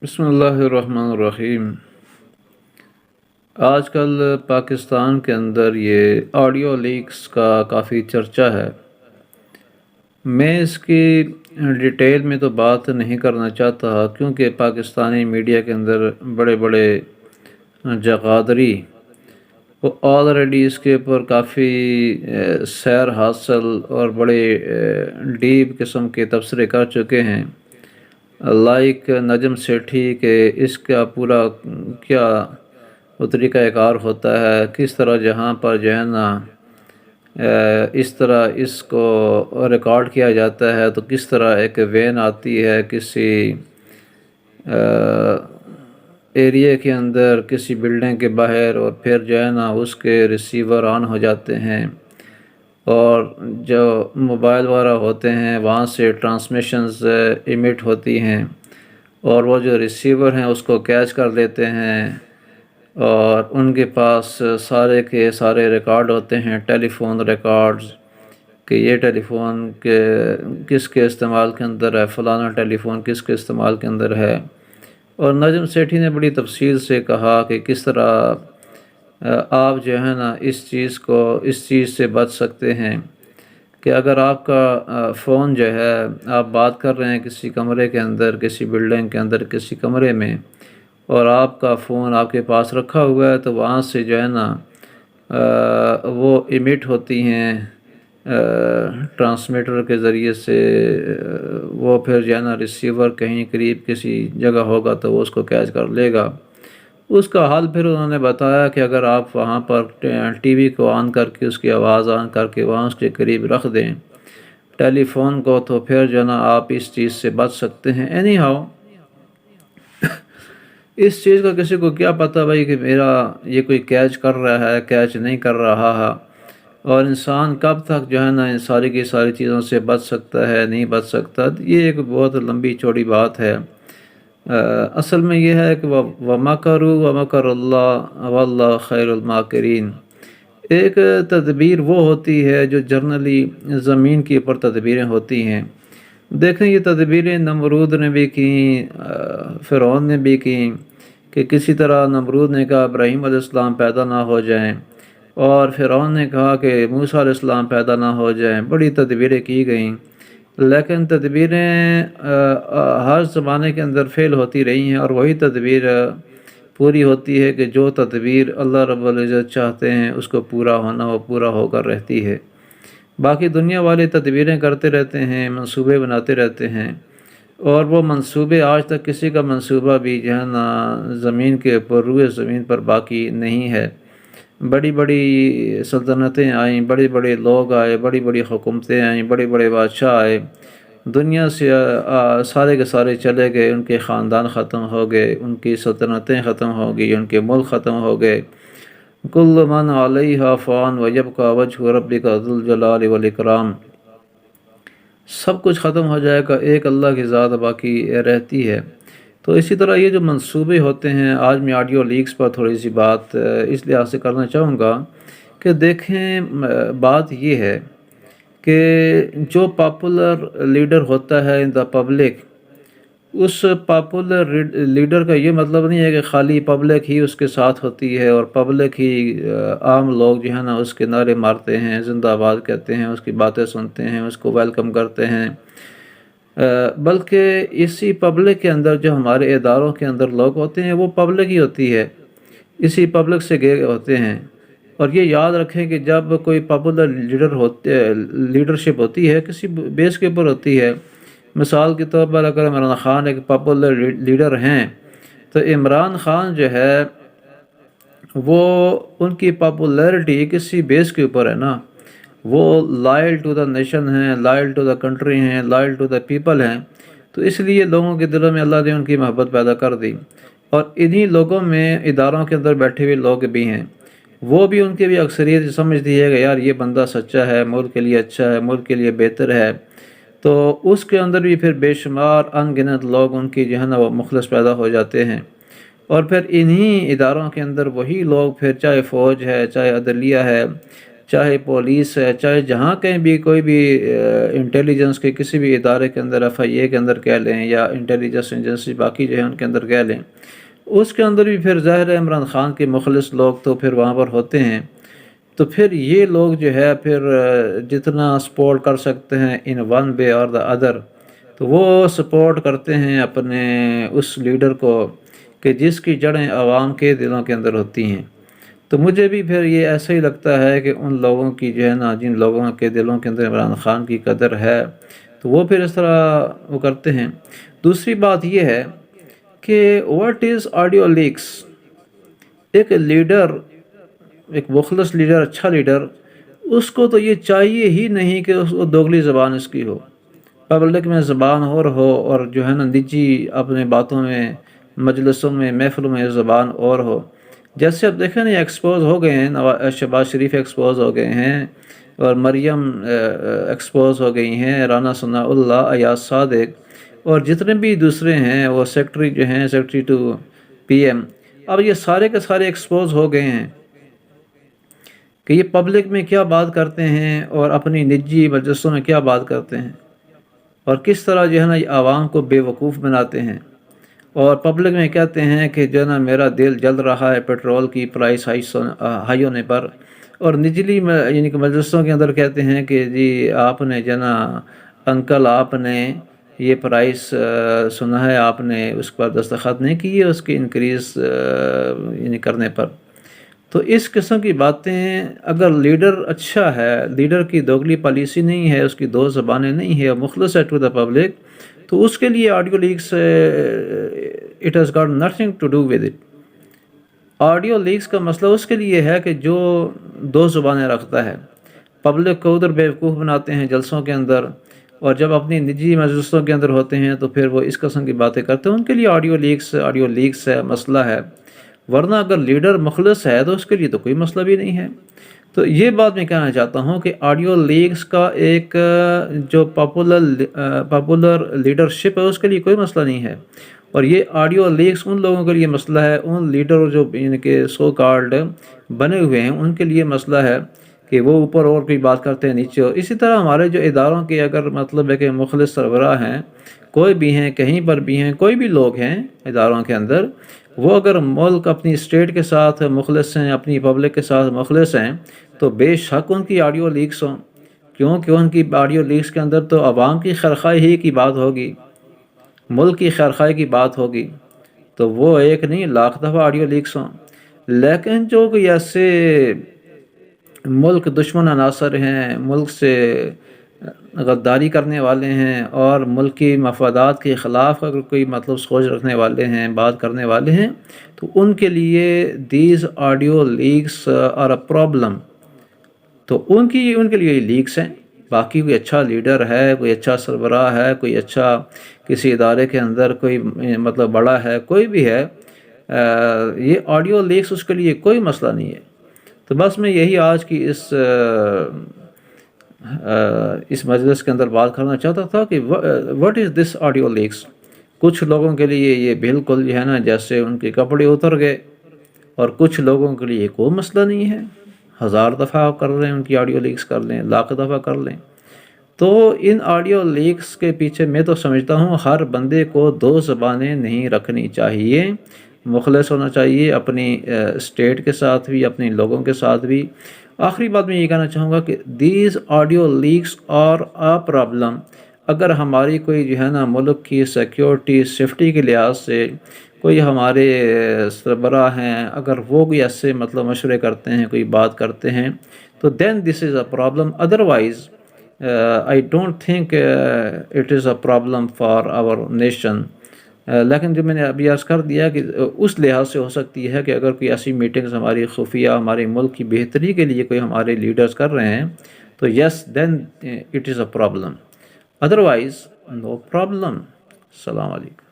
بسم اللہ الرحمن الرحیم۔ آج کل پاکستان کے اندر یہ آڈیو لیکس کا کافی چرچا ہے۔ میں اس کی ڈیٹیل میں تو بات نہیں کرنا چاہتا کیونکہ پاکستانی میڈیا کے اندر بڑے بڑے جغادری وہ آلریڈی اس کے اوپر کافی سیر حاصل اور بڑے ڈیپ قسم کے تبصرے کر چکے ہیں، لائک نجم سیٹھی کہ اس کا پورا کیا وہ طریقہ کار ہوتا ہے، کس طرح جہاں پر جو ہے نا اس طرح اس کو ریکارڈ کیا جاتا ہے تو کس طرح ایک وین آتی ہے کسی ایریے کے اندر، کسی بلڈنگ کے باہر، اور پھر جو ہے نا اس کے ریسیور آن ہو جاتے ہیں اور جو موبائل وغیرہ ہوتے ہیں وہاں سے ٹرانسمیشنز ایمٹ ہوتی ہیں اور وہ جو ریسیور ہیں اس کو کیچ کر لیتے ہیں اور ان کے پاس سارے کے سارے ریکارڈ ہوتے ہیں، ٹیلی فون ریکارڈز کہ یہ ٹیلی فون کے کس کے استعمال کے اندر ہے، فلانا ٹیلی فون کس کے استعمال کے اندر ہے۔ اور نجم سیٹھی نے بڑی تفصیل سے کہا کہ کس طرح آپ جو ہے نا اس چیز سے بچ سکتے ہیں کہ اگر آپ کا فون جو ہے آپ بات کر رہے ہیں کسی کمرے کے اندر، کسی بلڈنگ کے اندر، کسی کمرے میں، اور آپ کا فون آپ کے پاس رکھا ہوا ہے تو وہاں سے جو ہے نا وہ ایمٹ ہوتی ہیں ٹرانسمیٹر کے ذریعے سے، وہ پھر جو ہے نا ریسیور کہیں قریب کسی جگہ ہوگا تو وہ اس کو کیچ کر لے گا۔ اس کا حل پھر انہوں نے بتایا کہ اگر آپ وہاں پر ٹی وی کو آن کر کے اس کی آواز آن کر کے وہاں اس کے قریب رکھ دیں ٹیلی فون کو، تو پھر جو ہے نا آپ اس چیز سے بچ سکتے ہیں۔ اینی ہاؤ اس چیز کا کسی کو کیا پتہ بھائی کہ میرا یہ کوئی کیچ کر رہا ہے، کیچ نہیں کر رہا ہے، اور انسان کب تک جو ہے نا ان ساری کی ساری چیزوں سے بچ سکتا ہے، نہیں بچ سکتا۔ یہ ایک بہت لمبی چوڑی بات ہے۔ اصل میں یہ ہے کہ وَمَكَرُوا وَمَكَرَ اللَّهُ وَاللَّهُ خَيْرُ الْمَاكِرِينَ۔ ایک تدبیر وہ ہوتی ہے جو جنرلی زمین کے اوپر تدبیریں ہوتی ہیں۔ دیکھیں یہ تدبیریں نمرود نے بھی کیں، فرعون نے بھی کیں کہ کسی طرح نمرود نے کہا ابراہیم علیہ السلام پیدا نہ ہو جائیں، اور فرعون نے کہا کہ موسیٰ علیہ السلام پیدا نہ ہو جائیں، بڑی تدبیریں کی گئیں، لیکن تدبیریں ہر زمانے کے اندر فیل ہوتی رہی ہیں، اور وہی تدبیر پوری ہوتی ہے کہ جو تدبیر اللہ رب العزت چاہتے ہیں اس کو پورا ہونا وہ پورا ہو کر رہتی ہے۔ باقی دنیا والے تدبیریں کرتے رہتے ہیں، منصوبے بناتے رہتے ہیں، اور وہ منصوبے آج تک کسی کا منصوبہ بھی جو ہے نا زمین کے اوپر، روئے زمین پر باقی نہیں ہے۔ بڑی بڑی سلطنتیں آئیں، بڑے بڑے لوگ آئے، بڑی بڑی حکومتیں آئیں، بڑے بڑے بادشاہ آئے، دنیا سے سارے کے سارے چلے گئے، ان کے خاندان ختم ہو گئے، ان کی سلطنتیں ختم ہو گئی، ان کے ملک ختم ہو گئے۔ کل من علیہا فان ویبقی وجہ ربک ذو الجلال والاکرام۔ سب کچھ ختم ہو جائے گا، ایک اللہ کی ذات باقی رہتی ہے۔ تو اسی طرح یہ جو منصوبے ہوتے ہیں، آج میں آڈیو لیکس پر تھوڑی سی بات اس لحاظ سے کرنا چاہوں گا کہ دیکھیں بات یہ ہے کہ جو پاپولر لیڈر ہوتا ہے ان دا پبلک، اس پاپولر لیڈر کا یہ مطلب نہیں ہے کہ خالی پبلک ہی اس کے ساتھ ہوتی ہے اور پبلک ہی عام لوگ جو ہے نا اس کے نعرے مارتے ہیں، زندہ باد کہتے ہیں، اس کی باتیں سنتے ہیں، اس کو ویلکم کرتے ہیں، بلکہ اسی پبلک کے اندر جو ہمارے اداروں کے اندر لوگ ہوتے ہیں وہ پبلک ہی ہوتی ہے، اسی پبلک سے گئے ہوتے ہیں۔ اور یہ یاد رکھیں کہ جب کوئی پاپولر لیڈرشپ ہوتی ہے کسی بیس کے اوپر ہوتی ہے، مثال کے طور پر اگر عمران خان ایک پاپولر لیڈر ہیں تو عمران خان جو ہے وہ ان کی پاپولیرٹی کسی بیس کے اوپر ہے نا، وہ لائل ٹو دا نیشن ہیں، لائل ٹو دا کنٹری ہیں، لائل ٹو دا پیپل ہیں، تو اس لیے لوگوں کے دلوں میں اللہ نے ان کی محبت پیدا کر دی، اور انہی لوگوں میں اداروں کے اندر بیٹھے ہوئے لوگ بھی ہیں، وہ بھی ان کی بھی اکثریت سمجھتی ہے کہ یار یہ بندہ سچا ہے، ملک کے لیے اچھا ہے، ملک کے لیے بہتر ہے، تو اس کے اندر بھی پھر بے شمار ان گنت لوگ ان کی جو ہے نا وہ مخلص پیدا ہو جاتے ہیں، اور پھر انہی اداروں کے اندر وہی لوگ پھر چاہے فوج ہے، چاہے عدلیہ ہے، چاہے پولیس ہے، چاہے جہاں کہیں بھی کوئی بھی انٹیلیجنس کے کسی بھی ادارے کے اندر FIA کے اندر کہہ لیں یا انٹیلیجنس ایجنسی باقی جو ہے ان کے اندر کہہ لیں، اس کے اندر بھی پھر ظاہر ہے عمران خان کے مخلص لوگ تو پھر وہاں پر ہوتے ہیں، تو پھر یہ لوگ جو ہے پھر جتنا سپورٹ کر سکتے ہیں ان ون وے اور دا ادر، تو وہ سپورٹ کرتے ہیں اپنے اس لیڈر کو کہ جس کی جڑیں عوام کے دلوں کے اندر ہوتی ہیں۔ تو مجھے بھی پھر یہ ایسا ہی لگتا ہے کہ ان لوگوں کی جو ہے نا، جن لوگوں کے دلوں کے اندر عمران خان کی قدر ہے، تو وہ پھر اس طرح وہ کرتے ہیں۔ دوسری بات یہ ہے کہ واٹ از آڈیو لیکس؟ ایک لیڈر، ایک مخلص لیڈر، اچھا لیڈر، اس کو تو یہ چاہیے ہی نہیں کہ اس کو دوگلی زبان اس کی ہو، پبلک میں زبان اور جو ہے نا نجی اپنے باتوں میں، مجلسوں میں، محفلوں میں زبان اور ہو۔ جیسے اب دیکھیں نا، ایکسپوز ہو گئے ہیں، شہباز شریف ایکسپوز ہو گئے ہیں، اور مریم ایکسپوز ہو گئی ہیں، رانا ثناء اللہ، ایاز صادق، اور جتنے بھی دوسرے ہیں وہ سیکٹری جو ہیں، سیکٹری ٹو PM، اب یہ سارے کے سارے ایکسپوز ہو گئے ہیں کہ یہ پبلک میں کیا بات کرتے ہیں اور اپنی نجی مجلسوں میں کیا بات کرتے ہیں، اور کس طرح جو ہے نا یہ عوام کو بے وقوف بناتے ہیں، اور پبلک میں کہتے ہیں کہ جو ہے نا میرا دل جل رہا ہے پیٹرول کی پرائس ہائی ہونے پر، اور نجلی یعنی کہ مجلسوں کے اندر کہتے ہیں کہ جی آپ نے جو ہے نا انکل، آپ نے یہ پرائس سنا ہے، آپ نے اس پر دستخط نہیں کی ہے اس کی انکریز یعنی کرنے پر۔ تو اس قسم کی باتیں، اگر لیڈر اچھا ہے، لیڈر کی دوگلی پالیسی نہیں ہے، اس کی دو زبانیں نہیں ہے، مخلص ہے ٹو دا پبلک، تو اس کے لیے audio leaks it has got nothing to do with it. Audio leaks کا مسئلہ اس کے لیے ہے کہ جو دو زبانیں رکھتا ہے، پبلک کو ادھر بیوقوف بناتے ہیں جلسوں کے اندر، اور جب اپنی نجی مجلسوں کے اندر ہوتے ہیں تو پھر وہ اس قسم کی باتیں کرتے ہیں، ان کے لیے آڈیو لیکس ہے، مسئلہ ہے۔ ورنہ اگر لیڈر مخلص ہے تو اس کے لیے تو کوئی مسئلہ بھی نہیں ہے۔ تو یہ بات میں کہنا چاہتا ہوں کہ آڈیو لیکس کا ایک جو پاپولر لیڈرشپ ہے اس کے لیے کوئی مسئلہ نہیں ہے، اور یہ آڈیو لیکس ان لوگوں کے لیے مسئلہ ہے، ان لیڈر جو یعنی کہ سو کالڈ بنے ہوئے ہیں ان کے لیے مسئلہ ہے کہ وہ اوپر اور کوئی بات کرتے ہیں نیچے۔ اسی طرح ہمارے جو اداروں کے اگر مطلب ہے کہ مخلص سربراہ ہیں، کوئی بھی ہیں، کہیں پر بھی ہیں، کوئی بھی لوگ ہیں اداروں کے اندر، وہ اگر ملک اپنی اسٹیٹ کے ساتھ مخلص ہیں، اپنی پبلک کے ساتھ مخلص ہیں، تو بے شک ان کی آڈیو لیکس ہوں، کیونکہ ان کی آڈیو لیکس کے اندر تو عوام کی خیرخواہی ہی کی بات ہوگی، ملک کی خیرخواہی کی بات ہوگی، تو وہ ایک نہیں لاکھ دفعہ آڈیو لیکس ہوں۔ لیکن جو کوئی ایسے ملک دشمن عناصر ہیں، ملک سے غداری کرنے والے ہیں، اور ملکی مفادات کے خلاف اگر کوئی مطلب سوچ رکھنے والے ہیں، بات کرنے والے ہیں، تو ان کے لیے these audio leaks are a problem. تو ان کے لیے لیکس ہیں۔ باقی کوئی اچھا لیڈر ہے، کوئی اچھا سربراہ ہے، کوئی اچھا کسی ادارے کے اندر کوئی مطلب بڑا ہے، کوئی بھی ہے، یہ آڈیو لیکس اس کے لیے کوئی مسئلہ نہیں ہے۔ تو بس میں یہی آج کی اس مجلس کے اندر بات کرنا چاہتا تھا کہ what is this audio leaks? کچھ لوگوں کے لیے یہ بالکل جو ہے نا جیسے ان کے کپڑے اتر گئے، اور کچھ لوگوں کے لیے کوئی مسئلہ نہیں ہے، 1000 دفعہ کر رہے ہیں، ان کی آڈیو لیکس کر لیں، لاکھ دفعہ کر لیں۔ تو ان آڈیو لیکس کے پیچھے میں تو سمجھتا ہوں ہر بندے کو دو زبانیں نہیں رکھنی چاہیے، مخلص ہونا چاہیے اپنی اسٹیٹ کے ساتھ بھی، اپنے لوگوں کے ساتھ بھی۔ آخری بات میں یہ کہنا چاہوں گا کہ these audio leaks are a problem. اگر ہماری کوئی جو ہے نا ملک کی سیکیورٹی، سیفٹی کے لحاظ سے کوئی ہمارے سربراہ ہیں، اگر وہ کوئی ایسے مطلب مشورے کرتے ہیں، کوئی بات کرتے ہیں، تو then this is a problem. Otherwise I don't think it is a problem for our nation. لیکن جو میں نے ابھی عرض کر دیا کہ اس لحاظ سے ہو سکتی ہے کہ اگر کوئی ایسی میٹنگز ہماری خفیہ، ہمارے ملک کی بہتری کے لیے کوئی ہمارے لیڈرز کر رہے ہیں، تو yes then it is a problem, otherwise no problem. السلام علیکم۔